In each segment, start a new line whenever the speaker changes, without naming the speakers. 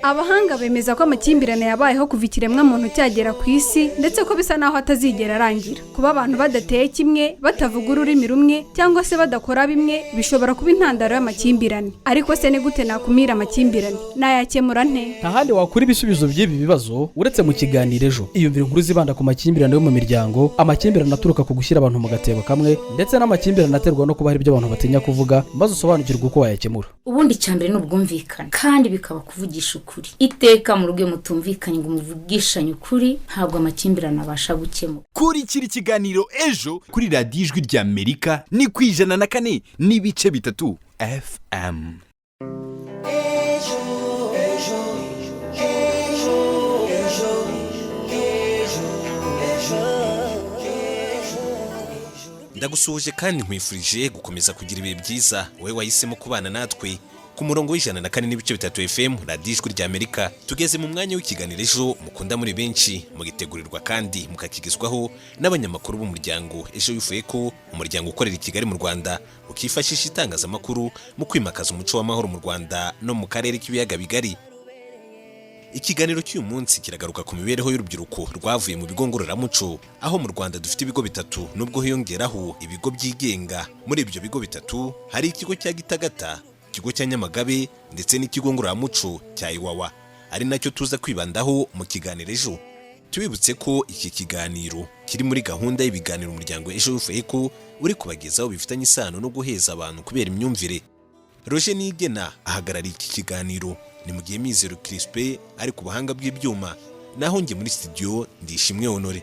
Abahanga bemeza ko amakimbirane yabayeho kuva ikiremwa muntu cyagera ku isi ndetse ko bisa naho atazigera arangira. Kuba abantu badateye kimwe, batavuga ururimi rumwe cyangwa se badakora bimwe bishobora kuba intandaro y'amakimbirane. Ariko se ni gute nakumira amakimbirane? Nayakemura nte?
Nta handi wakura ibisubizo by'ibi bibazo uretse mu kiganiro ejo. Iyumvira inkuru zibanda ku makimbirane yo mu miryango, amakimbirane aturuka ku gushyira abantu mu gatebo kamwe ndetse n'amakimbirane aterwa no kuba hari ibyo abantu batinya kuvuga, maze usobanukirwe uko wayakemura.
Ubundi cyambere ni ubwumvikane kandi bikaba kuvugisha ukuri. Iteka mu rugo mutumvikanye ngo muvugishanye ukuri, ntabwo amakimbirane abasha gukemura.
Kurikira ikiganiro ejo kuri radiyo Ijwi ry'Amerika ni ku 104 n'ibice 3 FM.
Ndagusuhuje kandi nkwifurije gukomeza kugira ibihe byiza. Wowe wahisemo kubana natwe ku murongo w'104 n'ibice 3 FM radiyo Ijwi ry'Amerika. Tugeze mu mwanya w'ikiganiro ejo mukunda muri benshi, mugitegurirwa kandi mukakigizwaho n'abanyamakuru b'umuryango Ejo Bivuye ko umuryango ukorera i Kigali mu Rwanda ukifashisha itangazamakuru mu kwimakaza umuco w'amahoro mu Rwanda no mu karere k'ibiyaga bigari. Ikiganiro cy'uyu munsi kiragaruka ku mibereho y'urubyiruko rwavuye mu bigo ngororamuco, aho mu Rwanda dufite ibigo bitatu nubwo hiyongeraho ibigo byigenga. Muri ibyo bigo bitatu hari ikigo cya Gitagata, ikigo cya Nyamagabe ndetse n'ikigo ngororamuco cya Iwawa, ari nacyo tuza kwibandaho mu kiganiro ejo. Tubibutse ko iki kiganiro kiri muri gahunda y'ibiganiro umuryango Ejo Bivuye ko uri kubagezaho bifitanye isano no guheza abantu kubera imyumvire. Roger Nigena ahagarariye iki kiganiro, ni mu gihe Mizero Crispé ari ku buhanga bw'ibyuma, naho nge muri studio Ndishimwe Honore.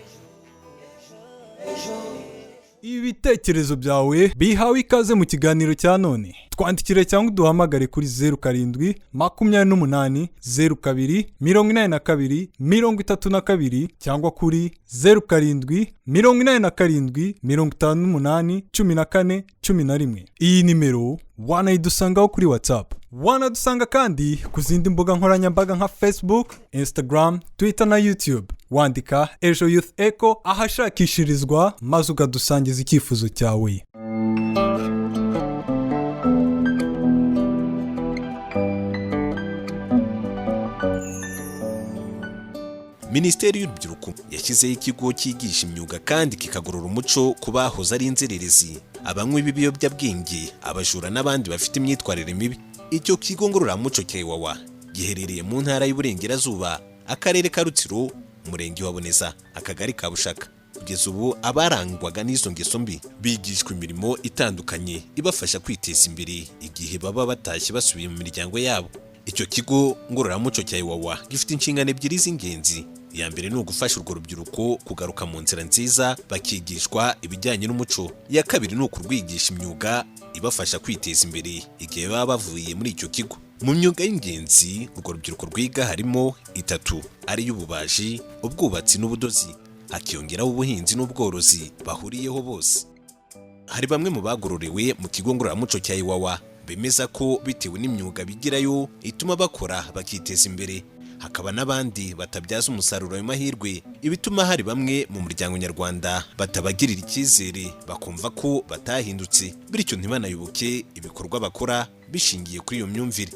Ibitekerezo byawe bihawe ikaze mu kiganiro cya none. Twandikire cyangwa duhamagare kuri 07 28 02 82 32 cyangwa kuri 07 87 58 14 11. Iyi nimero wanayidusangaho kuri WhatsApp. Wanadusanga kandi ku zindi mbuga nkoranyambaga nka Facebook, Instagram, Twitter na YouTube. Wandika Ejo Youth Echo ahashakishirizwa maze ukadusangiza icyifuzo cyawe.
Minisiteri y'Urubyiruko yashyizeho ikigo cyigisha imyuga kandi kikagorora umuco ku bahoze ari inzererezi, abanywi b'ibiyobyabwenge, abajura n'abandi bafite imyitwarire mibi. Icyo kigo ngororamuco cya Iwawa giherereye mu ntara y'Uburengerazuba, akarere ka Rutsiro, umurenge wa Boneza, akagari ka Bushaka. Kugeza ubu abarangwaga n'izo ngeso mbi bigishwa imirimo itandukanye ibafasha kwiteza imbere igihe baba batashye basubiye mu miryango yabo. Icyo kigo ngororamuco cya Iwawa gifite inshingano ebyiri z'ingenzi. Iya mbere ni ugufasha urwo rubyiruko kugaruka mu nzira nziza bakigishwa ibijyanye n'umuco. Iya kabiri ni ukurwigisha imyuga ibafasha kwiteza imbere igihe baba bavuye muri icyo kigo. Mu myuga y'ingenzi urwo rubyiruko rwiga harimo 3 ari y'ububaji, ubwubatsi n'ubudozi, hakiyongeraho ubuhinzi n'ubworozi bahuriyeho bose. Hari bamwe mu bagororewe mu kigo ngororamuco cya Iwawa bemeza ko bitewe n'imyuga bigirayo ituma bakora bakiteza imbere. Hakaba n'abandi batabyaza umusaruro ayo mahirwe, ibituma hari bamwe mu muryango nyarwanda batabagirira icyizere bakumva ko batahindutse, bityo ntibanayoboke ibikorwa bakora bishingiye kuri iyo myumvire.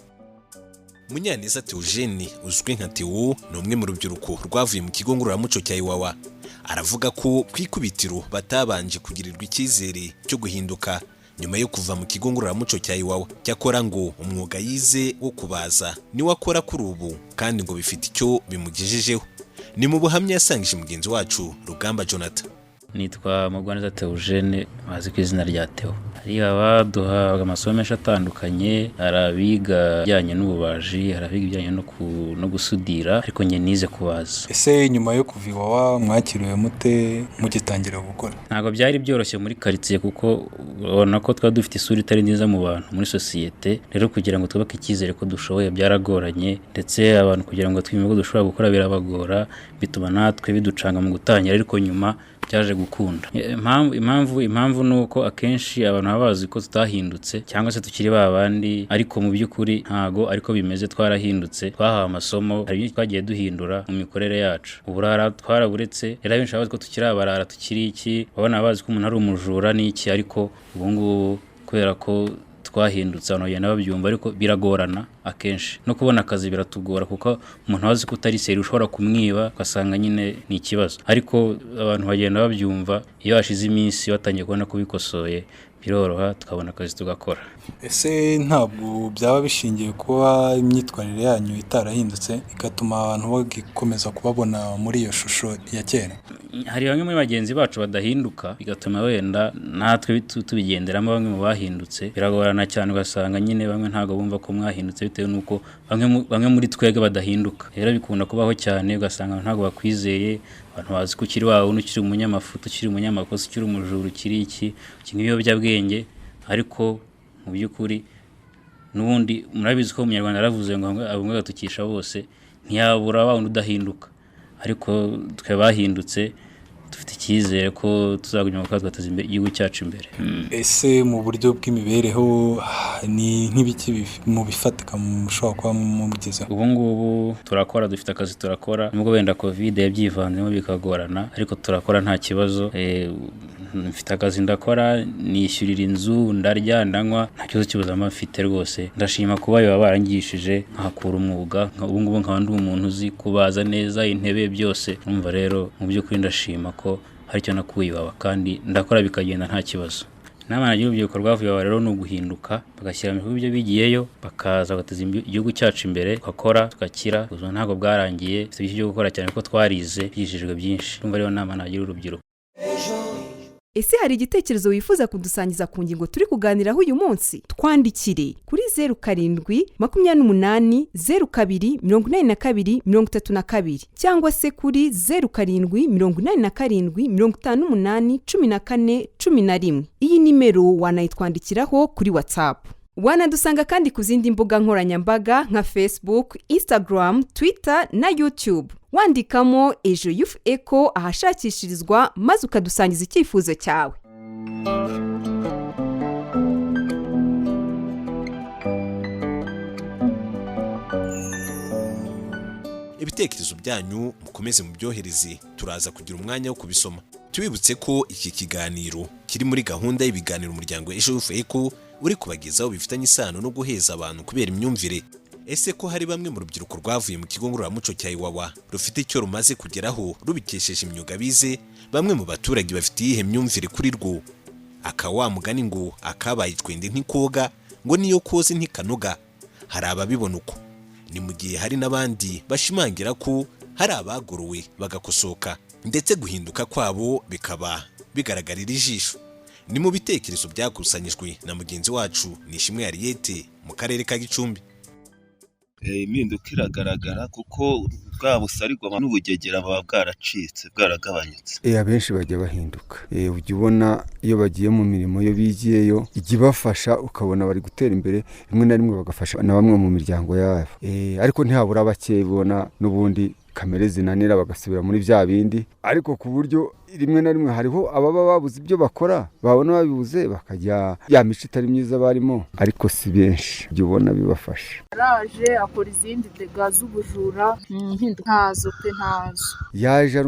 Munyaneza Theogene uzwi nka Theo ni umwe mu rubyiruko rwavuye mu kigo ngororamuco cya Iwawa. Aravuga ko kwikubitiro batabanje kugirirwa icyizere cyo guhinduka nyuma yo kuva mu kigo ngororamuco cya Iwawa. Cyakora ngo umwuga yize wo kubaza niwe akora kuri ubu kandi ngo bifite icyo bimugejejeho. Ni mu buhamya yasangije mugenzi wacu Rugamba Jonathan.
Nitwa Munyaneza Theogene, bazi ku izina rya Theo. Hari abaduha amasomo menshi atandukanye, arabiga bijyanye n'ububaji, arabiga bijyanye no gusudira, ariko nge nize kubaza.
Ese nyuma yo kuva Iwawa mwakiriwe mute mugitangira gukora?
Ntabwo byari byoroshye muri quartier kuko ubona ko twa dufite isura itari nziza mu bantu muri societe. Rero kugira ngo twubake icyizere ko dushoboye byaragoranye, ndetse abantu kugira ngo twimwe ko dushobora gukora birabagora, bituma natwe biducanga mu gutangira, ariko nyuma byaje gukunda. Impamvu nuko akenshi abantu babazi ko tutahindutse cyangwa se tukiri babandi, ariko mu by'ukuri ntago ariko bimeze. Twarahindutse, twahawe amasomo, hari ibyo twagiye duhindura mu mikorere yacu. Uburara twaraburetse, rero benshi bazi ko tukiri abarara, tukiri iki, babona bazi ko umuntu ari umujura n'iki, ariko ubu ngubu kubera ko twahindutse abantu bagenda babyumva ariko biragorana akenshi no kubona akazi biratugora kuko umuntu azi ko utari seri ushobora kumwiba ugasanga nyine ni ikibazo ariko abantu bagenda babyumva iyo hashize iminsi batangiye kubona ko bikosoye biroroha tukabona akazi tugakora.
Ese ntabwo byaba bishingiye kuba imyitwarire yanyu itarahindutse igatuma abantu bagikomeza kubabona muri iyo shusho ya kera?
Hari bamwe muri bagenzi bacu badahinduka bigatuma wenda natwe tubigenderamo bamwe mu bahindutse biragorana cyane ugasanga nyine bamwe ntabwo bumva ko mwahindutse bitewe nuko bamwe muri twebwe badahinduka. Rero bikunda kubaho cyane ugasanga ntabwo bakwizeye abantu bazi ko ukiri wawe ukiri umunyamafuta ukiri umunyamakosa ukiri umujura ukiri iki ibiyobyabwenge ariko mu by'ukuri n'ubundi murabizi ko umunyarwanda yaravuze ngo abumwe gatukisha bose ntiyabura wa wundi udahinduka ariko twe bahindutse dufite icyizere ko tuzagumya guteza igihugu cyacu imbere.
Ese mu buryo bw'imibereho ni nk'ibiki mu bifatika mushobora kuba mugezeho?
Ubu ngubu turakora dufite akazi turakora nubwo wenda covid yabyivanzemo bikagorana ariko turakora nta kibazo. Mfite akazi ndakora nishyurira inzu ndarya ndanywa nta kibazo cy'ubuzima mfite rwose. Ndashima kuba baba barangishije nkakura umwuga ubu ngubu nkaba ndi umuntu uzi kubaza neza intebe byose. Numva rero mu by'ukuri ndashima ko hari icyo nakuye iwabo kandi ndakora bikagenda nta kibazo. Inama nagira urubyiruko rwavuye rero ni uguhinduka bagashyira mu bihugu byo bigiyeyo bakaza bagateza igihugu cyacu imbere tukakora tugakira. Ubuzima ntabwo bwarangiye dufite byinshi byo gukora cyane ko twarize byigishijwe byinshi. Numva rero inama nagira urubyiruko.
Ese hari igitekerezo wifuza kudusangiza ku ngingo turi kuganiraho uyu munsi? Twandikire kuri 0728028232 cyangwa se kuri 0787581411. Iyi nimero wanayitwandikiraho kuri WhatsApp. Wanadusanga kandi ku zindi mbuga nkoranyambaga nka Facebook, Instagram, Twitter na YouTube. Wandikamo Ejo Youth Echo ahashakishirizwa maze ukadusangiza icyifuzo cyawe.
Ibitekerezo byanyu mukomeze mu byohereze turaza kugira umwanya wo kubisoma. Tubibutse ko iki kiganiro kiri muri gahunda y'ibiganiro umuryango Ejo Youth Echo uri kubagezaho bifitanye isano no guheza abantu kubera imyumvire. Ese ko hari bamwe mu rubyiruko rwavuye mu kigo ngororamuco cya Iwawa rufite icyo rumaze kugeraho rubikesheje imyuga bize, bamwe mu baturage bafite iyihe myumvire kuri rwo? Akawa mugani ngo akabaye twende nk'ikoga ngo niyo koze ntikanoga. Hari ababibona uko, ni mu gihe hari n'abandi bashimangira ko hari abagorowe bagakosoka ndetse guhinduka kwabo bikaba bigaragarira ijisho. Ni mu bitekerezo byakusanyijwe na mugenzi wacu Nishimwe Ariete mu karere ka Gicumbi.
Impinduka iragaragara kuko bwa busarirwa n'ubugegera baba bwaracitse bwaragabanyutse.
Abenshi bajya bahinduka. Ujya ubona iyo bagiye mu mirimo yo bigiyeyo ijya ibafasha ukabona bari gutera imbere, rimwe na rimwe bagafasha na bamwe mu miryango yabo. Ariko ntihabura bake bona n'ubundi kamere zinanira bagasubira muri bya bindi, ariko ku buryo rimwe na rimwe hariho ababa babuze ibyo bakora babona babibuze bakajya ya mico itari myiza barimo, ariko si benshi ibyo ubona bibafasha.
Araje akora izindi dega z'ubujura ntazo pe ntazo.
Yaje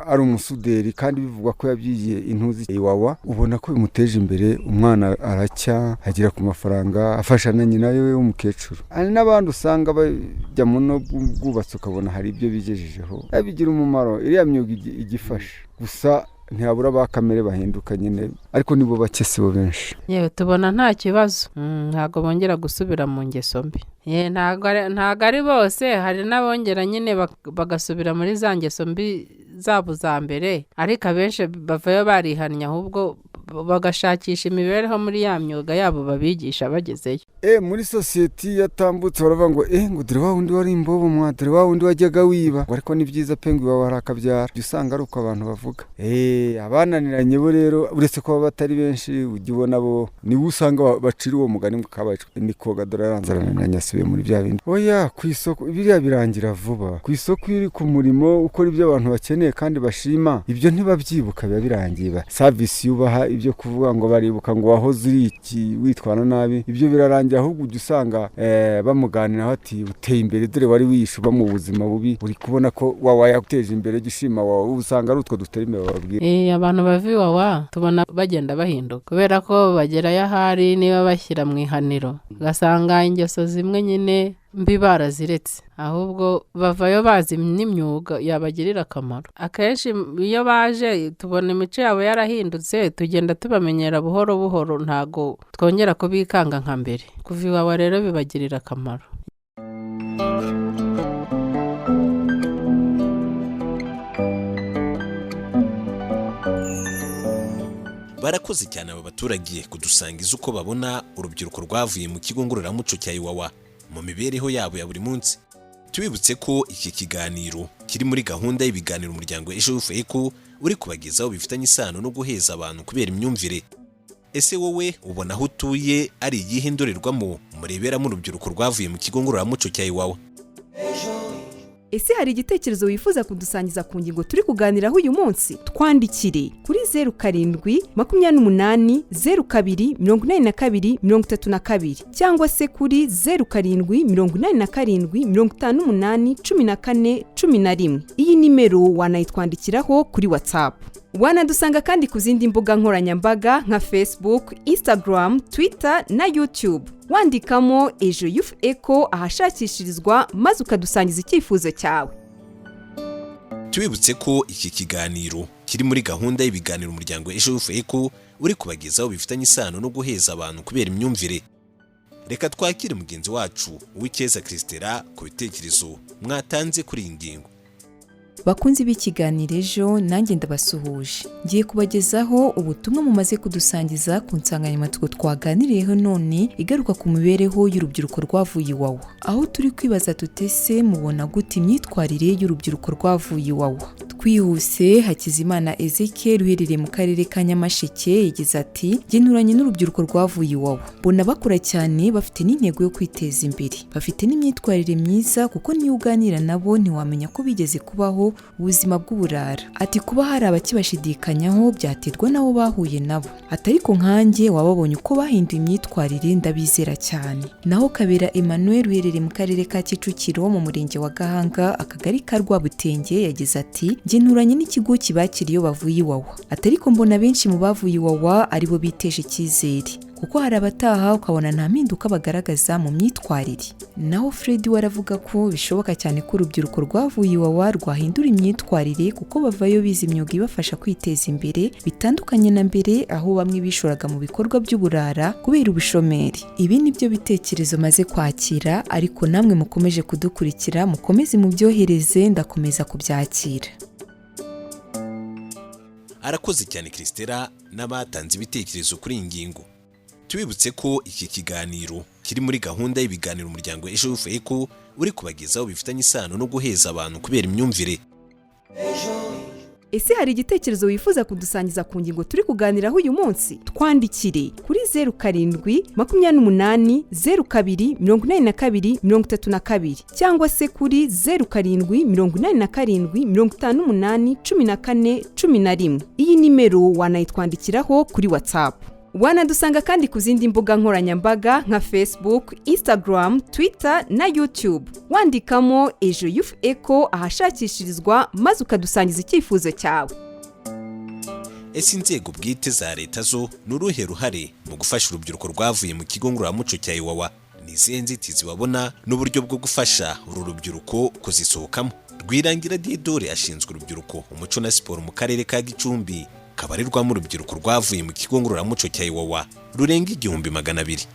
ari umusuderi kandi bivugwa ko yabyigiye intuzi Iwawa, ubona ko bimuteje imbere, umwana aracya agira ku mafaranga afasha na nyina we w'umukecuru. Ari n'abandi usanga bajya mu bwubatsi ukabona hari ibyo bigejejeho abigira umumaro, iriya myuga igifasha. Gusa ntihabura ba kamere bahinduka nyine, ariko nibo bake sibo benshi.
Yewe tubona nta kibazo, ntago bongera gusubira mu ngeso mbi. Ntago ari bose, hari n'abongera nyine bagasubira muri za ngeso mbi zabo za mbere, ariko abenshi bavayo barihannye ahubwo bagashakisha imibereho muri ya myuga yabo babigisha bagezeyo.
Muri sosiyete yatambutse baravuga ngo ngo dore wa wundi wari imbobo mwa, dore wa wundi wajyaga wiba, ariko ni byiza pe ngo iwawe harakabyara. Usanga ari uko abantu bavuga. Abananiranye bo rero uretse ko batari benshi, ujya ubona bo niwe usanga bacira uwo mugani ngo kabaye ni koga dore aranzarana na nyasubiye muri bya bindi. Oya ku isoko biriya birangira vuba. Ku isoko iri ku murimo ukora ibyo abantu bakeneye kandi bashima, ibyo ntibabyibuka biba birangiye. Service yubaha ibyo kuvuga ngo baribuka ngo wahoze uri iki witwara nabi ibyo birarangira ahubwo ujya usanga bamuganiraho ati uteye imbere dore wari wishuba mu buzima bubi uri kubona ko wawa yaguteje imbere gishima wawe usanga ari utwo dutera imbere bababwira
abantu bava iwawa tubona bagenda bahinduka kubera ko bagerayo ahari niba bashyira mu ihaniro ugasanga ingeso zimwe nyine mbi baraziretse ahubwo bavayo bazi n'imyuga yabagirira akamaro akenshi iyo baje tubona imico yabo yarahindutse tugenda tubamenyera buhoro buhoro ntago twongera kubikanga nka mbere kuva iwawa rero bibagirira akamaro.
Barakoze cyane aba baturage kudusangiza uko babona urubyiruko rwavuye mu kigo ngororamuco cya Iwawa mu mibereho yabo ya buri munsi. Tubibutse ko iki kiganiro kiri muri gahunda y'ibiganiro umuryango Ejo Rwavuye ko uri kubagezaho bifitanye isano no guheza abantu kubera imyumvire. Ese wowe ubona aho utuye ari iyihe ndorerwamo mureberamo urubyiruko rwavuye mu kigo ngororamuco cya Iwawa?
Ese hari igitekerezo wifuza kudusangiza ku ngingo turi kuganiraho uyu munsi? Twandikire kuri 0728028232 cyangwa se kuri 0787581411. Iyi nimero wanayitwandikiraho kuri WhatsApp. Wanadusanga kandi ku zindi mbuga nkoranyambaga nka Facebook, Instagram, Twitter na YouTube. Wandikamo Ejo Youth Echo ahashakishirizwa maze ukadusangiza icyifuzo cyawe.
Tubibutse ko iki kiganiro kiri muri gahunda y'ibiganiro umuryango Ejo Rwavuye ko uri kubagezaho bifitanye isano no guheza abantu kubera imyumvire. Reka twakire mugenzi wacu Uwikeza Kristera ku bitekerezo mwatanze kuri iyi ngingo.
Bakunzi b'ikiganiro Ejo nanjye ndabasuhuje. Ngiye kubagezaho ubutumwa mumaze kudusangiza ku nsanganyamatsiko twaganiriyeho none igaruka ku mibereho y'urubyiruko rwavuye Iwawa. Aho turi kwibaza tutese mubona gute imyitwarire y'urubyiruko rwavuye Iwawa. Twihuse Hakizimana Ezekiel uherereye mu karere ka Nyamasheke yagize ati genuranye n'urubyiruko rwavuye Iwawa. Bona bakora cyane bafite n'intego yo kwiteza imbere. Bafite n'imyitwarire myiza kuko niyo uganira nabo ntiwamenya ko bigeze kubaho ubuzima bw'uburara. Ati kuba hari abakibashidikanyaho byaterwa nabo bahuye nabo. Atariko nkanjye wababonye uko bahinduye imyitwarire ndabizera cyane. Naho Kabera Emmanuel uherereye mu karere ka Kicukiro mu murenge wa Gahanga akagari ka Rwabutenge yagize ati genuranye n'ikigo kibakiriye bavuye Iwawa. Atariko mbona benshi mu bavuye Iwawa aribo biteje icyizere kuko hari abataha ukabona nta mpinduka bagaragaza mu myitwarire. Naho Fred waravuga ko bishoboka cyane ko urubyiruko rwavuye Iwawa rwahindura imyitwarire kuko bavayo bize imyuga ibafasha kwiteza imbere bitandukanye na mbere aho bamwe bishoraga mu bikorwa by'uburara kubera ubushomeri. Ibi nibyo bitekerezo maze kwakira ariko namwe mukomeje kudukurikira mukomeze mu byohereze ndakomeza kubyakira.
Arakoze cyane Kristera n'abatanze ibitekerezo kuri iyi ngingo. Tubibutse ko iki kiganiro kiri muri gahunda y'ibiganiro umuryango Ejo Rwavuye ko uri kubagezaho bifitanye isano no guheza abantu kubera imyumvire.
Ese hari igitekerezo wifuza kudusangiza ku ngingo turi kuganiraho uyu munsi? Twandikire kuri 0728028232 cyangwa se kuri 0787581411. Iyi nimero wanayitwandikiraho kuri WhatsApp. Wanadusanga kandi ku zindi mbuga nkoranyambaga nka Facebook, Instagram, Twitter na YouTube. Wandikamo Ejo Youth Echo ahashakishirizwa maze ukadusangiza icyifuzo cyawe.
Ese inzego bwite za leta zo n'uruhe ruhare mu gufasha urubyiruko rwavuye mu kigo ngororamuco cya Iwawa? Ni izihe nzitizi babona n'uburyo bwo gufasha uru rubyiruko kuzisohokamo? Rwirangira Diedore ashinzwe urubyiruko, umuco na siporo mu karere ka Gicumbi kabarirwamo urubyiruko rwavuye mu kigo ngororamuco cya Iwawa rurenga 200.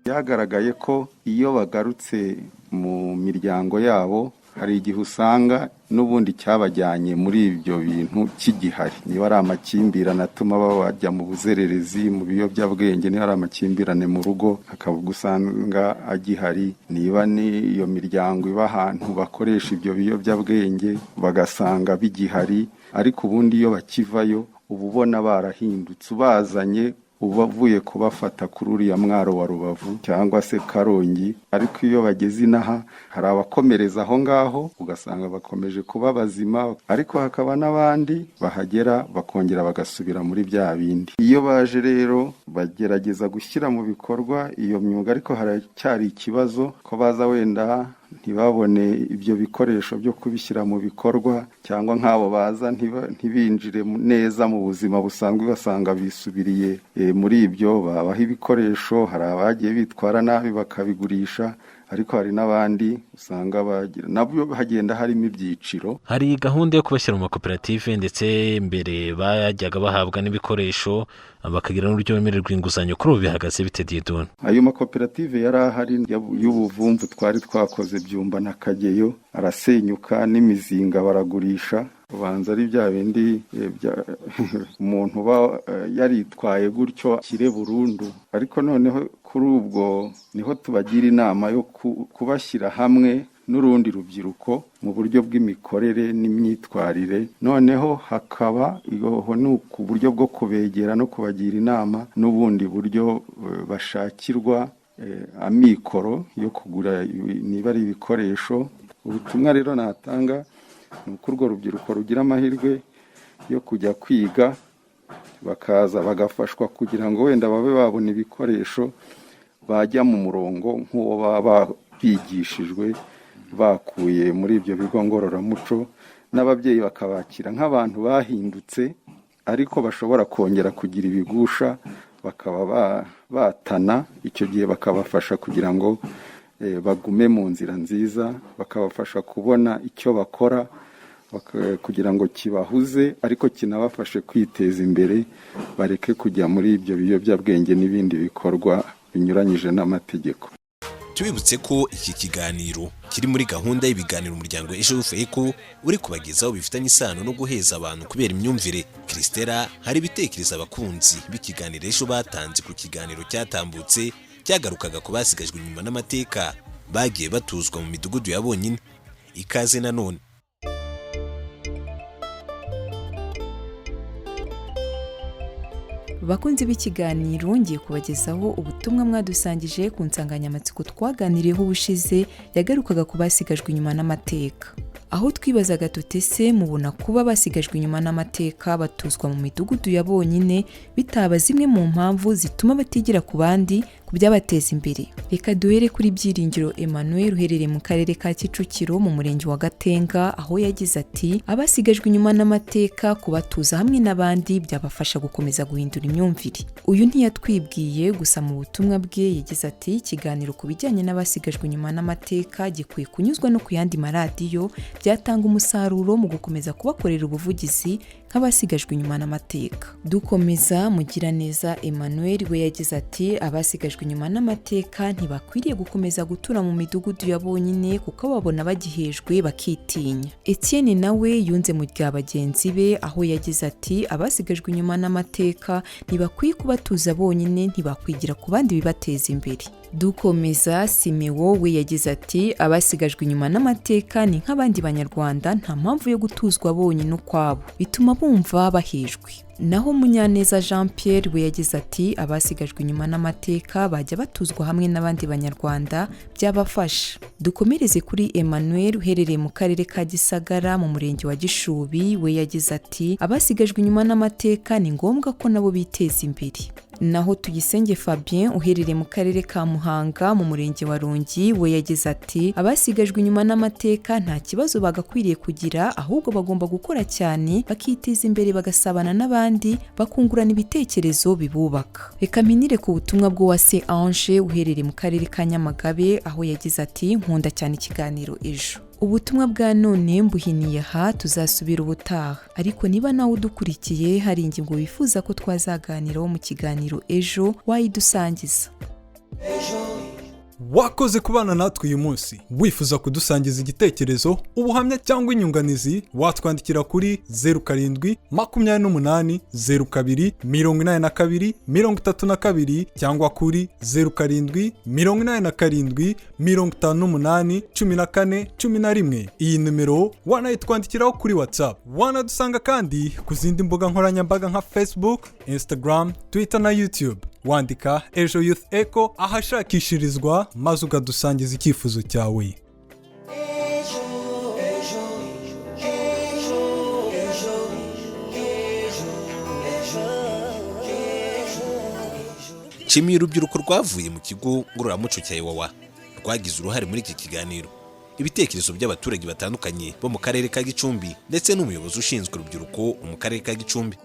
Byagaragaye ko iyo bagarutse mu miryango yabo hari igihe usanga n'ubundi cyabajyanye muri ibyo bintu kigihari. Niba ari amakimbirane atuma bajya mu buzererezi mu biyobyabwenge, niba ari amakimbirane mu rugo akavuga usanga agihari. Niba ni iyo miryango iba ahantu bakoresha ibyo biyobyabwenge bagasanga bigihari. Ariko ubundi iyo bakivayo uba ubona barahindutse, ubazanye uba avuye kubafata kuri uriya mwaro wa Rubavu cyangwa se Karongi, ariko iyo bageze inaha hari abakomereza aho ngaho ugasanga bakomeje kuba bazima, ariko hakaba n'abandi bahagera bakongera bagasubira muri bya bindi. Iyo baje rero bagerageza gushyira mu bikorwa iyo myuga, ariko haracyari ikibazo ko baza wenda ntibabone ibyo bikoresho byo kubishyira mu bikorwa, cyangwa nk'abo baza ntibinjire neza mu buzima busanzwe, basanga bisubiriye muri ibyo. Babaha ibikoresho, hari abagiye bitwara nabi bakabigurisha, ariko hari n'abandi usanga bagira nabyo hagenda harimo ibyiciro.
Hari gahunda yo kubashyira mu makoperative, ndetse mbere bajyaga bahabwa n'ibikoresho bakagira n'uburyo bemererwa inguzanyo. Kuri ubu bihagaze bite Dieudonne?
Ayo makoperative yari ahari y'ubuvumvu twari twakoze Byumba na Kageyo arasenyuka, n'imizinga baragurisha. Ubanza ari bya bindi umuntu uba yaritwaye gutyo kire burundu, ariko noneho kuri ubwo niho tubagira inama yo kubashyira hamwe n'urundi rubyiruko mu buryo bw'imikorere n'imyitwarire, noneho hakaba ku buryo bwo kubegera no kubagira inama n'ubundi buryo bashakirwa amikoro yo kugura niba ari ibikoresho. Ubutumwa rero natanga ni uko urwo rubyiruko rugira amahirwe yo kujya kwiga, bakaza bagafashwa kugira ngo wenda babe babona ibikoresho, bajya mu murongo nk'uwo baba bigishijwe bakuye muri ibyo bigo ngororamuco, n'ababyeyi bakabakira nk'abantu bahindutse ariko bashobora kongera kugira ibigusha, bakaba batana. Icyo gihe bakabafasha kugira ngo bagume mu nzira nziza, bakabafasha kubona icyo bakora kugira ngo kibahuze ariko kinabafashe kwiteza imbere, bareke kujya muri ibyo biyobyabwenge n'ibindi bikorwa binyuranyije n'amategeko.
Tubibutse ko iki kiganiro kiri muri gahunda y'ibiganiro umuryango Ejo Rwavuye uri kubagezaho bifitanye isano no guheza abantu kubera imyumvire. Christella hari ibitekerezo abakunzi b'ikiganiro Ejo batanze ku kiganiro cyatambutse cyagarukaga ku basigajwe inyuma n'amateka bagiye batuzwa mu midugudu ya bonyine. Ikaze nanone.
Bakunzi b'ikiganiro ngiye kubagezaho ubutumwa mwadusangije ku nsanganyamatsiko twaganiriyeho ubushize yagarukaga ku basigajwe inyuma n'amateka. Aho twibazaga tutese mubona kuba basigajwe inyuma n'amateka batuzwa mu midugudu ya bonyine bitaba zimwe mu mpamvu zituma batigira ku bandi ku byabateza imbere. Reka duhere kuri Byiringiro Emmanuel uherereye mu karere ka Kicukiro mu murenge wa Gatenga, aho yagize ati abasigajwe inyuma n'amateka kubatuza hamwe n'abandi byabafasha gukomeza guhindura imyumvire. Uyu ntiyatwibwiye gusa mu butumwa bwe yagize ati ikiganiro ku bijyanye n'abasigajwe inyuma n'amateka gikwiye kunyuzwa no ku yandi maradiyo, byatanga umusaruro mu gukomeza kubakorera ubuvugizi nk'abasigajwe inyuma n'amateka. Dukomeza Mugiraneza Emmanuel we yagize ati abasigajwe inyuma n'amateka ntibakwiriye gukomeza gutura mu midugudu ya bonyine kuko babona bagihejwe bakitinya. Etienne nawe yunze mu rya bagenzi be, aho yagize ati abasigajwe inyuma n'amateka ntibakwiye kubatuza bonyine, ntibakwigira ku bandi bibateza imbere. Dukomeza Simewo we yagize ati abasigajwe inyuma n'amateka ni nk'abandi banyarwanda, nta mpamvu yo gutuzwa bonyine ukwabo, bituma bumva bahejwe. Naho Munyaneza Jean Pierre we yagize ati abasigajwe inyuma n'amateka bajya batuzwa hamwe n'abandi banyarwanda byabafasha. Dukomereze kuri Emmanuel uherereye mu karere ka Gisagara mu murenge wa Gishubi, we yagize ati abasigajwe inyuma n'amateka ni ngombwa ko nabo biteza imbere. Naho Tuyisenge Fabien uherereye mu karere ka Muhanga mu murenge wa Rongi, we yagize ati abasigajwe inyuma n'amateka nta kibazo bagakwiriye kugira, ahubwo bagomba gukora cyane bakiteza imbere bagasabana n'abandi bakungurana ibitekerezo bibubaka. Reka mpinire ku butumwa bw'Uwase Ange uherereye mu karere ka Nyamagabe, aho yagize ati nkunda cyane ikiganiro Ejo. Ubutumwa bwa none mbuhiniye aha, tuzasubira ubutaha, ariko niba nawe udukurikiye hari ingingo wifuza ko twazaganiraho mu kiganiro Ejo wayidusangiza.
wakoze kubana natwe uyu munsi. Wifuza kudusangiza igitekerezo, ubuhamya cyangwa inyunganizi, watwandikira kuri 0728028232 cyangwa kuri 0787581411. Iyi nimero wanayitwandikiraho kuri WhatsApp. Wanadusanga kandi ku zindi mbuga nkoranyambaga nka Facebook, Instagram, Twitter na YouTube. Wandika Ejo Youth Echo ahashakishirizwa maze ukadusangiza icyifuzo cyawe.
Nshimiye urubyiruko rwavuye mu kigo Ngororamuco cya Iwawa rwagize uruhare muri iki kiganiro. Ibitekerezo by'abaturage batandukanye bo mu karere ka Gicumbi ndetse n'umuyobozi ushinzwe urubyiruko mu karere ka Gicumbi.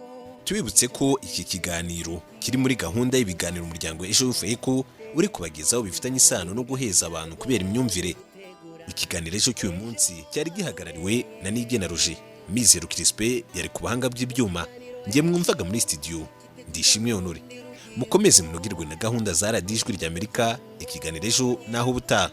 Tubibutse ko iki kiganiro kiri muri gahunda y'ibiganiro umuryango Ejo Youth Echo uri kubagezaho bifitanye isano no guheza abantu kubera imyumvire. Ikiganiro Ejo cy'uyu munsi cyari gihagarariwe na Nigena Roger. Mizero Crispe yari ku bahanga by'ibyuma. Ngiye mwumvaga muri studio Ndishimye Honore. Mukomeze munogirwe na gahunda za Radio Ijwi ry'Amerika. Ikiganiro Ejo naho ubutaha.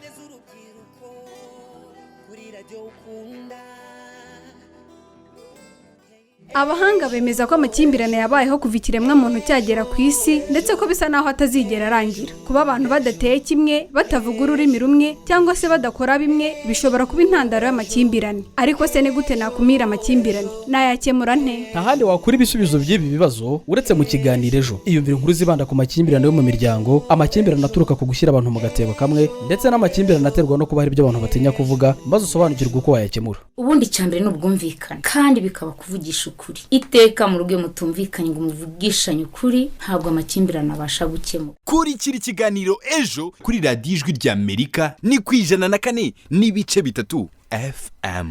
Abahanga bemeza ko amakimbirane yabayeho kuva ikiremwamuntu cyagera ku isi ndetse ko bisa naho atazigera arangira. Kuba abantu badateye kimwe, batavuga ururimi rumwe cyangwa se badakora bimwe bishobora kuba intandaro y'amakimbirane. Ariko se ni gute nakumira amakimbirane? Nayakemura nte?
Nta handi wakura ibisubizo by'ibi bibazo uretse mu kiganiro Ejo. Iyumvira inkuru zibanda ku makimbirane yo mu miryango, amakimbirane aturuka ku gushyira abantu mu gatebo kamwe ndetse n'amakimbirane aterwa no kuba hari ibyo abantu batinya kuvuga, maze usobanukirwe uko wayakemura.
Ubundi cyambere ni ubwumvikane kandi bikaba kuvugisha ukuri. Iteka mu rugo mutumvikanye ngo muvugishanye ukuri, ntabwo amakimbirane abasha gukemura.
Kurikira ikiganiro Ejo kuri Radio Ijwi ry'Amerika ni ku 104.3 FM.